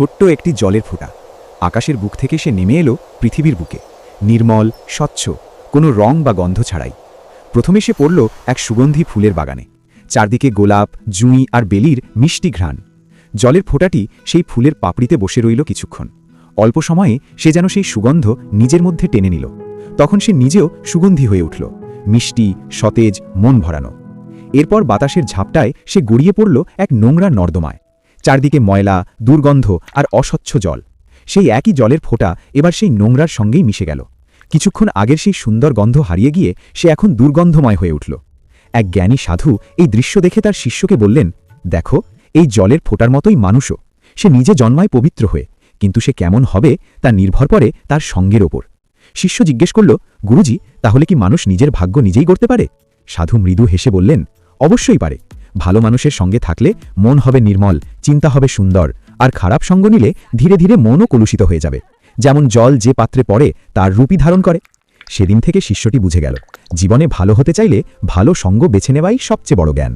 ছোট্ট একটি জলের ফোঁটা। আকাশের বুক থেকে সে নেমে এলো পৃথিবীর বুকে, নির্মল, স্বচ্ছ, কোনো রং বা গন্ধ ছাড়াই। প্রথমে সে পড়ল এক সুগন্ধি ফুলের বাগানে। চারদিকে গোলাপ, জুঁই আর বেলির মিষ্টি ঘ্রাণ। জলের ফোঁটাটি সেই ফুলের পাপড়িতে বসে রইল কিছুক্ষণ। অল্প সময়ে সে যেন সেই সুগন্ধ নিজের মধ্যে টেনে নিল। তখন সে নিজেও সুগন্ধি হয়ে উঠল, মিষ্টি, সতেজ, মন ভরানো। এরপর বাতাসের ঝাপটায় সে গড়িয়ে পড়ল এক নোংরা নর্দমায়। চারদিকে ময়লা, দুর্গন্ধ আর অস্বচ্ছ জল। সেই একই জলের ফোঁটা এবার সেই নোংরার সঙ্গেই মিশে গেল। কিছুক্ষণ আগের সেই সুন্দর গন্ধ হারিয়ে গিয়ে সে এখন দুর্গন্ধময় হয়ে উঠল। এক জ্ঞানী সাধু এই দৃশ্য দেখে তার শিষ্যকে বললেন, দেখো, এই জলের ফোঁটার মতোই মানুষও। সে নিজে জন্মায় পবিত্র হয়ে, কিন্তু সে কেমন হবে তা নির্ভর করে তার সঙ্গের ওপর। শিষ্য জিজ্ঞেস করল, গুরুজি, তাহলে কি মানুষ নিজের ভাগ্য নিজেই গড়তে পারে? সাধু মৃদু হেসে বললেন, অবশ্যই পারে। ভালো মানুষের সঙ্গে থাকলে মন হবে নির্মল, চিন্তা হবে সুন্দর, আর খারাপ সঙ্গ নিলে ধীরে ধীরে মনও কলুষিত হয়ে যাবে। যেমন জল যে পাত্রে পড়ে তার রূপই ধারণ করে। সেদিন থেকে শিষ্যটি বুঝে গেল, জীবনে ভালো হতে চাইলে ভালো সঙ্গ বেছে নেওয়াই সবচেয়ে বড় জ্ঞান।